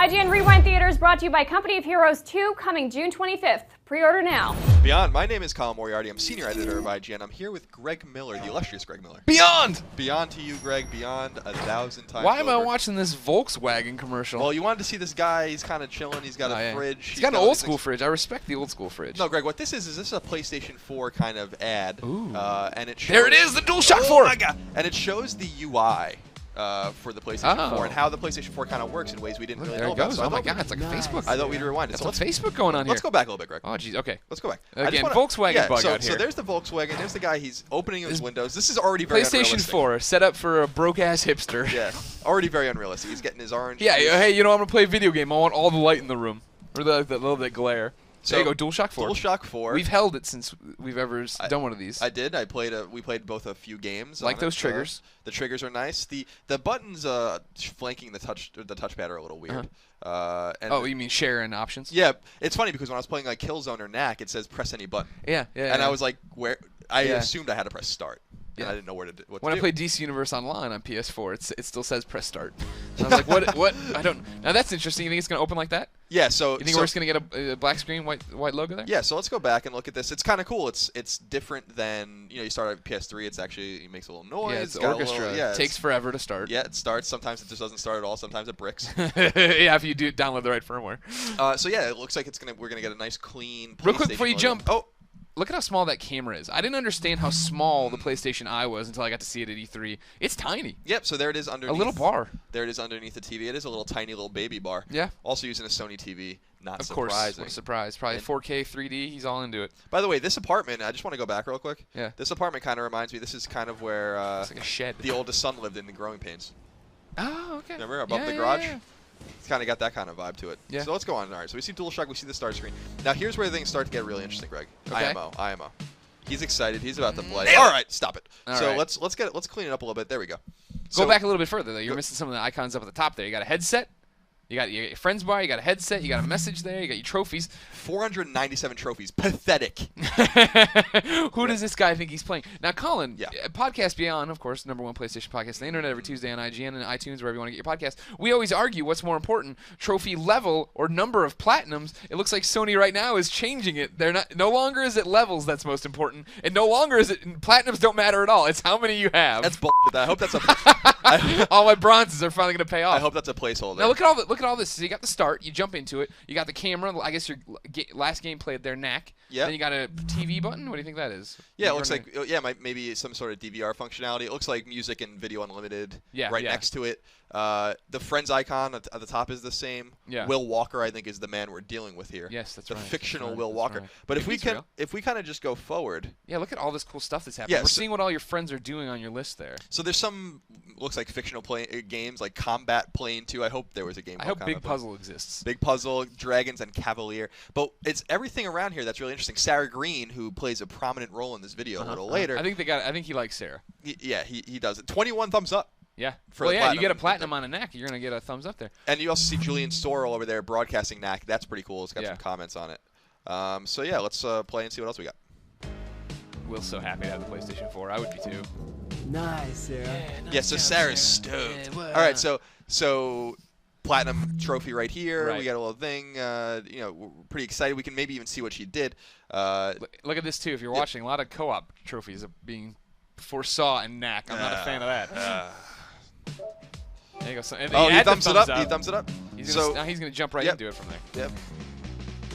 IGN Rewind Theaters brought to you by Company of Heroes 2, coming June 25th. Pre-order now. Beyond, my name is Colin Moriarty. I'm senior editor of IGN. I'm here with Greg Miller, the illustrious Greg Miller. Beyond! Beyond to you, Greg. Beyond 1,000 times Why am I over. watching this Volkswagen commercial? Well, you wanted to see this guy. He's kind of chilling. He's got a fridge. He's got an old school fridge. I respect the old school fridge. No, Greg, what this is this is a PlayStation 4 kind of ad. Ooh. And it shows, There it is, the DualShock 4! Oh my God! And it shows the UI. For the PlayStation 4 and how the PlayStation 4 kind of works in ways we didn't really know about. So oh my God, it's like Facebook. I thought we'd rewind it. That's so Facebook going on here. Let's go back a little bit, Greg. Oh, jeez. Okay. Let's go back. Again, Volkswagen bug out here. So there's the Volkswagen. There's the guy. He's opening his windows. This is already very PlayStation unrealistic. 4 set up for a broke-ass hipster. Yeah. Already very unrealistic. He's getting his orange. Yeah. Hey, you know, I'm gonna play a video game. I want all the light in the room, or the little bit glare. So there you go, DualShock 4. DualShock 4. We've held it since we've ever done one of these. I did. We played both a few games. Like those triggers. The triggers are nice. The buttons flanking the touchpad are a little weird. Oh, you mean share and options? Yeah, it's funny because when I was playing like Killzone or Knack, it says press any button. Yeah. And I was like, where? I assumed I had to press start. Yeah. And I didn't know what to do. When I played DC Universe Online on PS4, it still says press start. And I was like, what? I don't. Now that's interesting. You think it's gonna open like that? Yeah. So you think we're just gonna get a black screen, white logo there? Yeah. So let's go back and look at this. It's kind of cool. It's different than you start at PS3. It's actually it makes a little noise. Yeah, it's orchestra. It takes forever to start. Yeah, it starts. Sometimes it just doesn't start at all. Sometimes it bricks. Yeah, if you download the right firmware. So yeah, it looks like we're gonna get a nice clean. Real quick before you logo. jump. Oh. Look at how small that camera is. I didn't understand how small the PlayStation Eye was until I got to see it at E3. It's tiny. Yep, so there it is underneath. A little bar. There it is underneath the TV. It is a little tiny little baby bar. Yeah. Also using a Sony TV. Not of course. surprising. What a surprise. Probably 4K, 3D. He's all into it. By the way, this apartment, I just want to go back real quick. Yeah. This apartment kind of reminds me, this is kind of where it's like a shed. The oldest son lived in the Growing Pains. Oh, okay. Remember above the garage? Yeah. It's kind of got that kind of vibe to it. Yeah. So let's go on. All right, so we see DualShock, we see the start screen. Now here's where things start to get really interesting, Greg. Okay. IMO. He's excited. He's about to play. All right, stop it. All so right. let's clean it up a little bit. There we go. Go back a little bit further, though. You're missing some of the icons up at the top there. You got a headset. You got your friends bar. You got a headset. You got a message there. You got your trophies. 497 trophies. Pathetic. Who does this guy think he's playing? Now, Colin, Yeah. Podcast Beyond, of course, #1 PlayStation podcast on the internet every Tuesday on IGN and iTunes, wherever you want to get your podcast. We always argue what's more important, trophy level or number of platinums. It looks like Sony right now is changing it. They're not. No longer is it levels that's most important, and no longer is it platinums don't matter at all. It's how many you have. That's bullshit. I hope that's a. All my bronzes are finally going to pay off. I hope that's a placeholder. Now look at all this. So you got the start. You jump into it. You got the camera. I guess your last game played there, Knack. Yeah. Then you got a TV button. What do you think that is? Yeah, it looks like maybe some sort of DVR functionality. It looks like music and video unlimited. Yeah, right next to it. The friends icon at the top is the same. Yeah. Will Walker, I think, is the man we're dealing with here. Yes, that's the right. fictional That's Will right. Walker. Right. But Maybe if we kind of just go forward. Yeah, look at all this cool stuff that's happening. Yeah, We're seeing what all your friends are doing on your list there. So there's some looks like fictional games like Combat Plane 2. I hope there was a game. I hope Combat Big Plane. Puzzle exists. Big Puzzle, Dragons, and Cavalier. But it's everything around here that's really interesting. Sarah Green, who plays a prominent role in this video a little later. I think he likes Sarah. He does it. 21 thumbs up. Yeah. For yeah, you get a platinum. platinum on a Knack, you're gonna get a thumbs up there. And you also see Julian Sorrell over there broadcasting Knack. That's pretty cool. It's got Yeah. some comments on it. So yeah, let's play and see what else we got. Will's so happy to have the PlayStation 4. I would be too. Nice, Sarah. Yeah, so Sarah's stoked. All right, so platinum trophy right here. Right. We got a little thing. We're pretty excited. We can maybe even see what she did. Look at this too. If you're watching, a lot of co-op trophies are being foresaw and Knack. I'm not a fan of that. There you go. So, and Oh, he had the thumbs it up. up. He thumbs it up. Now he's gonna jump right Yep. into it from there. Yep.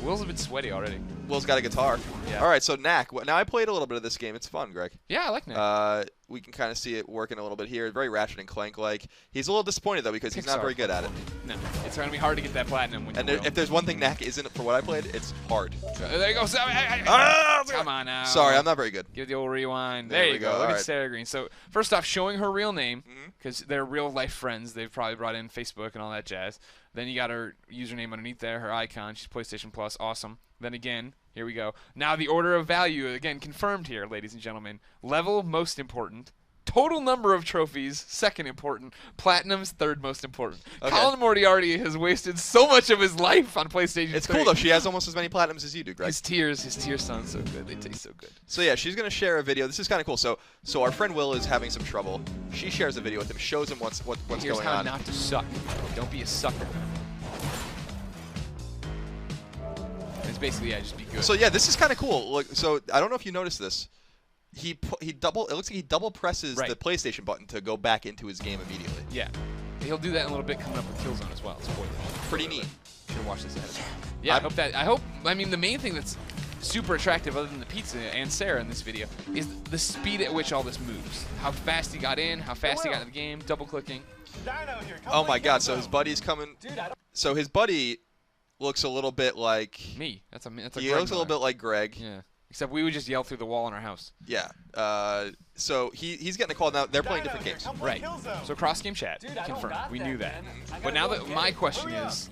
Will's a bit sweaty already. Will's got a guitar. Yeah. All right, so Knack. Now I played a little bit of this game. It's fun, Greg. Yeah, I like Knack. We can kind of see it working a little bit here. Very Ratchet and Clank like. He's a little disappointed though because he's not Pixar very good at it. No, it's gonna be hard to get that platinum. When And you will. if there's one thing Knack isn't for what I played, it's hard. There you go. Come on now. Sorry, I'm not very good. Give the old rewind. There There we you go. go. Look All at right. Sarah Green. So first off, showing her real name because they're real life friends. They've probably brought in Facebook and all that jazz. Then you got her username underneath there, her icon. She's PlayStation Plus. Awesome. Then again, here we go. Now the order of value again confirmed here, ladies and gentlemen. Level most important. Total number of trophies, second important. Platinum's third most important. Okay. Colin Moriarty has wasted so much of his life on PlayStation 3. It's cool though. She has almost as many platinums as you do, Greg. His tears sound so good. They taste so good. So yeah, she's gonna share a video. This is kind of cool. So our friend Will is having some trouble. She shares a video with him, shows him what's Here's going how on. not to suck. Don't be a sucker. basically, yeah, just be good. So yeah, this is kind of cool. Look, so I don't know if you noticed this. It looks like he double presses the PlayStation button to go back into his game immediately. Yeah. He'll do that in a little bit coming up with Killzone as well. Spoiler. Pretty neat. Should watch this ahead. Yeah, I hope. I mean, the main thing that's super attractive, other than the pizza and Sarah in this video, is the speed at which all this moves. How fast he got in, how fast he got in the game, double clicking. Oh my God! So his buddy's coming. So his buddy looks a little bit like me. That's a he Greg looks a little bit like Greg. Yeah. Except we would just yell through the wall in our house. Yeah. So he's getting a call now. They're playing different games. Right. So cross game chat confirmed. We knew that. But now that my question is,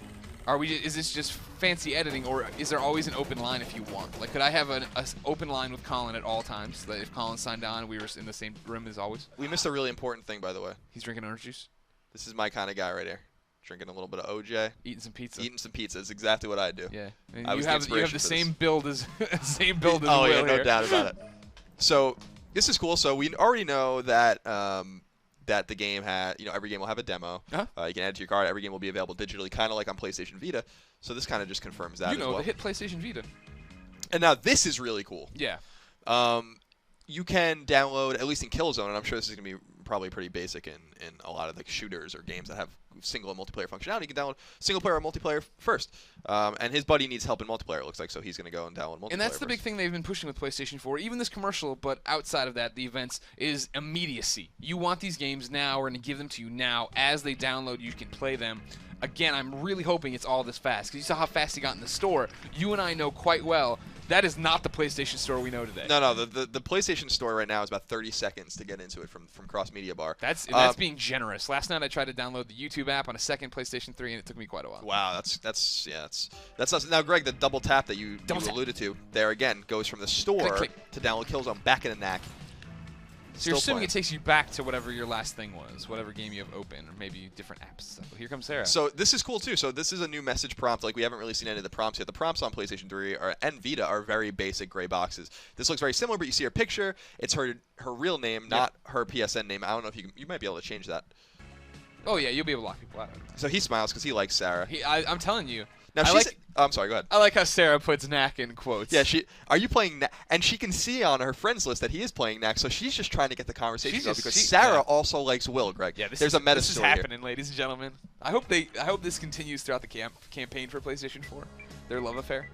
is this just fancy editing, or is there always an open line if you want? Like, could I have an open line with Colin at all times? That if Colin signed on, we were in the same room as always. We missed a really important thing, by the way. He's drinking orange juice. This is my kind of guy right here. Drinking a little bit of OJ. Eating some pizza. Eating some pizza is exactly what I do. Yeah. And you have the same build as Oh yeah, no doubt about it. So this is cool. So we already know that that the game every game will have a demo. You can add it to your card. Every game will be available digitally, kind of like on PlayStation Vita. So this kind of just confirms that. The hit PlayStation Vita. And now this is really cool. Yeah. You can download, at least in Killzone, and I'm sure this is going to be probably pretty basic in a lot of like shooters or games that have single and multiplayer functionality. You can download single player or multiplayer first. And his buddy needs help in multiplayer, it looks like, so he's going to go and download multiplayer. And that's the big thing they've been pushing with PlayStation 4, even this commercial, but outside of that, the events, is immediacy. You want these games now, we're going to give them to you now. As they download, you can play them. Again, I'm really hoping it's all this fast, because you saw how fast he got in the store. You and I know quite well that is not the PlayStation Store we know today. No, the PlayStation Store right now is about 30 seconds to get into it from Cross Media Bar. That's being generous. Last night I tried to download the YouTube app on a second PlayStation 3, and it took me quite a while. Wow, that's us. Now, Greg, the double tap that you alluded to there again goes from the store to download Killzone back in the NAC. So you're assuming it takes you back to whatever your last thing was, whatever game you have open, or maybe different apps. So here comes Sarah. So this is cool too. So this is a new message prompt. Like, we haven't really seen any of the prompts yet. The prompts on PlayStation 3 and Vita are very basic gray boxes. This looks very similar, but you see her picture. It's her real name, not her PSN name. I don't know if you might be able to change that. Oh yeah, you'll be able to lock people out. So he smiles because he likes Sarah. I'm telling you. Now I'm sorry, go ahead. I like how Sarah puts Knack in quotes. Yeah, are you playing Knack? And she can see on her friends list that he is playing Knack, so she's just trying to get the conversation going because Sarah also likes Will, Greg. Yeah, there's a meta story here. This is happening, ladies and gentlemen. I hope this continues throughout the campaign for PlayStation 4. Their love affair.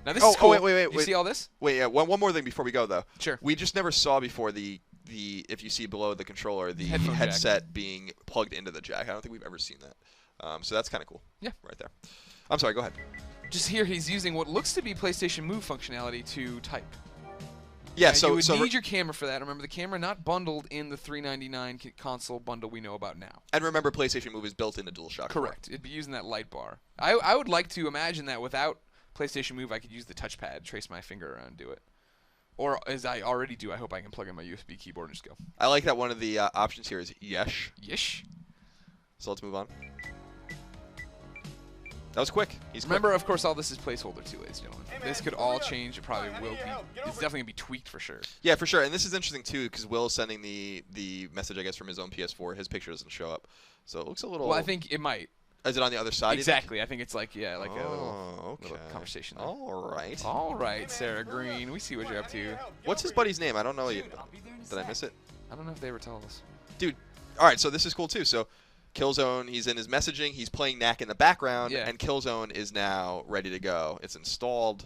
Now this is cool. Wait. You see all this? Wait, yeah. One more thing before we go though. Sure. We just never saw before the if you see below the controller the headset being plugged into the jack. I don't think we've ever seen that. So that's kind of cool. Yeah. Right there. I'm sorry. Go ahead. Just here, he's using what looks to be PlayStation Move functionality to type. Yeah, you would need your camera for that. Remember, the camera not bundled in the $399 console bundle we know about now. And remember, PlayStation Move is built into DualShock 4. Correct. It'd be using that light bar. I would like to imagine that without PlayStation Move, I could use the touchpad, trace my finger around, and do it. Or, as I already do, I hope I can plug in my USB keyboard and just go. I like that one of the options here is yesh. Yesh. So let's move on. That was quick. Remember, of course, all this is placeholder too, ladies and gentlemen. This could all change. It probably will be. It's definitely going to be tweaked for sure. Yeah, for sure. And this is interesting, too, because Will's sending the message, I guess, from his own PS4. His picture doesn't show up. So it looks a little... Well, I think it might. Is it on the other side? Exactly. I think it's like, yeah, like a little conversation there. All right, Sarah Green. We see what you're up to. What's his buddy's name? I don't know. Did I miss it? I don't know if they ever tell us. Dude, all right, so this is cool, too. So Killzone, he's in his messaging. He's playing Knack in the background, and Killzone is now ready to go. It's installed.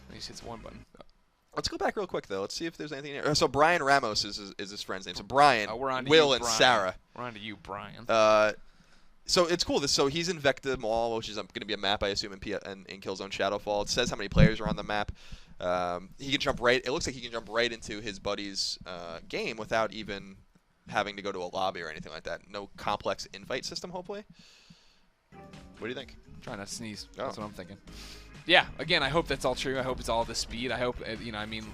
He just hits one button. Let's go back real quick, though. Let's see if there's anything here. So Brian Ramos is his friend's name. So Brian, Will, and Sarah. We're on to you, Brian. So it's cool. So he's in Vecta Mall, which is going to be a map, I assume, in Killzone Shadowfall. It says how many players are on the map. He can jump right. It looks like he can jump right into his buddy's game without even having to go to a lobby or anything like that. No complex invite system, hopefully. What do you think? Try not to sneeze. That's what I'm thinking. Yeah, again, I hope that's all true. I hope it's all the speed. I hope, I mean,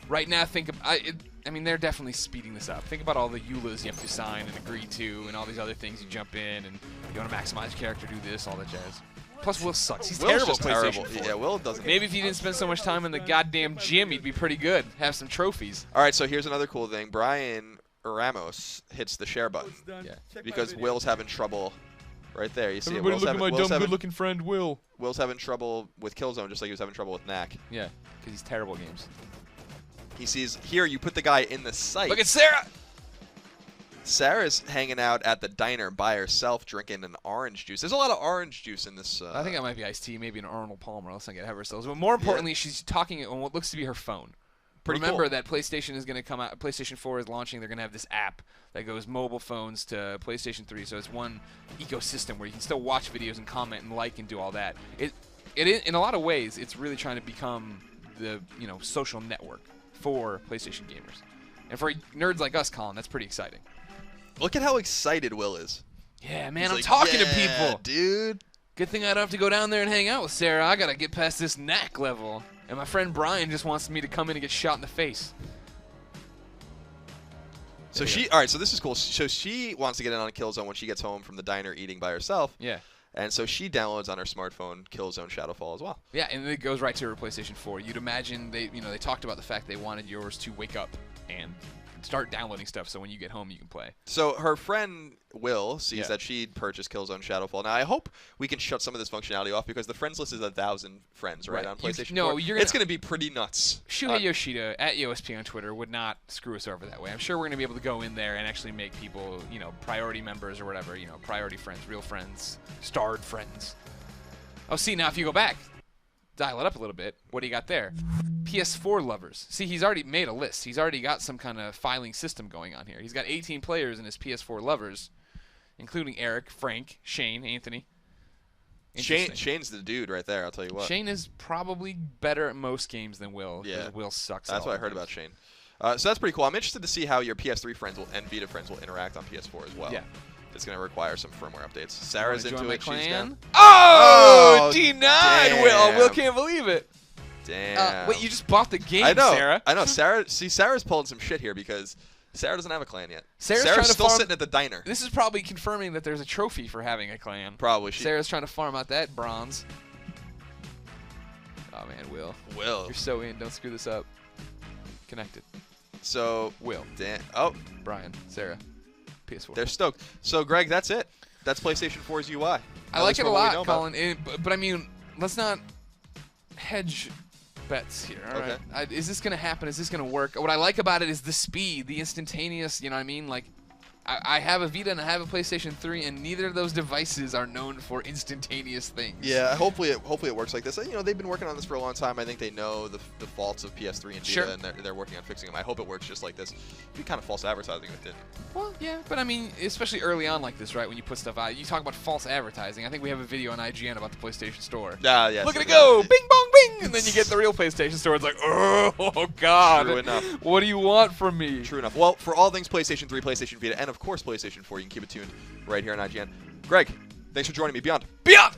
right now, I mean, they're definitely speeding this up. Think about all the EULAs you have to sign and agree to and all these other things you jump in and you want to maximize character, do this, all that jazz. Plus, Will sucks. He's terrible at PlayStation 4. Yeah, Will doesn't. Maybe if he didn't spend so much time in the goddamn gym, he'd be pretty good. Have some trophies. All right, so here's another cool thing. Brian Ramos hits the share button because Will's having trouble Right there, you see Everybody it. look at my dumb, good-looking friend, Will. Will's having trouble with Killzone, just like he was having trouble with Knack. Yeah, because he's terrible at games. He sees here. You put the guy in the sight. Look at Sarah. Sarah's hanging out at the diner by herself, drinking an orange juice. There's a lot of orange juice in this. I think that might be iced tea, maybe an Arnold Palmer. Let's not get ahead of ourselves. But more importantly, she's talking on what looks to be her phone. Remember that PlayStation is going to come out. PlayStation 4 is launching. They're going to have this app that goes mobile phones to PlayStation 3. So it's one ecosystem where you can still watch videos and comment and like and do all that. It in a lot of ways, it's really trying to become the social network for PlayStation gamers. And for nerds like us, Colin, that's pretty exciting. Look at how excited Will is. Yeah, man, He's I'm like, talking to "Yeah, people. dude. Good thing I don't have to go down there and hang out with Sarah. I got to get past this knack level. And my friend Brian just wants me to come in and get shot in the face. So all right, so this is cool. So she wants to get in on Killzone when she gets home from the diner eating by herself. Yeah. And so she downloads on her smartphone Killzone Shadowfall as well. Yeah, and it goes right to her PlayStation 4. You'd imagine they talked about the fact they wanted yours to wake up and start downloading stuff so when you get home you can play. So her friend Will sees that she'd purchased Killzone Shadowfall. Now I hope we can shut some of this functionality off because the friends list is 1,000 friends on PlayStation 4. It's going to be pretty nuts. Shuhei Yoshida at EOSP on Twitter would not screw us over that way. I'm sure we're going to be able to go in there and actually make people, priority members or whatever, priority friends, real friends, starred friends. Oh, see, now if you go back, dial it up a little bit. What do you got there? PS4 lovers. See, he's already made a list. He's already got some kind of filing system going on here. He's got 18 players in his PS4 lovers, including Eric, Frank, Shane, Anthony. Shane's the dude right there, I'll tell you what. Shane is probably better at most games than Will. Yeah. Will sucks at That's what I heard about Shane. So that's pretty cool. I'm interested to see how your PS3 friends and Vita friends will interact on PS4 as well. Yeah. It's going to require some firmware updates. Sarah's into it. She's down. Oh, denied, damn. Will. Will can't believe it. Damn. Wait, you just bought the game, I know. Sarah. I know. Sarah's pulling some shit here because Sarah doesn't have a clan yet. Sarah's still sitting at the diner. This is probably confirming that there's a trophy for having a clan. Probably. Sarah's trying to farm out that bronze. Oh, man, Will. You're so in. Don't screw this up. Connected. So, Will. Dan. Oh. Brian. Sarah. PS4. They're stoked. So, Greg, that's it. That's PlayStation 4's UI. I like it a lot, Colin. But I mean, let's not hedge bets here. All right. Is this going to happen? Is this going to work? What I like about it is the speed, the instantaneous, you know what I mean? Like, I have a Vita and I have a PlayStation 3, and neither of those devices are known for instantaneous things. Yeah, hopefully it works like this. They've been working on this for a long time. I think they know the faults of PS3 and Vita, and they're working on fixing them. I hope it works just like this. It'd be kind of false advertising if it didn't. Well, yeah, but I mean, especially early on like this, right? When you put stuff out, you talk about false advertising. I think we have a video on IGN about the PlayStation Store. Yeah. Look at it go! Bing, bong, bing! And then you get the real PlayStation Store. It's like, oh, God. True enough. What do you want from me? True enough. Well, for all things PlayStation 3, PlayStation Vita, and of course PlayStation 4, you can keep it tuned right here on IGN. Greg, thanks for joining me. Beyond. Beyond!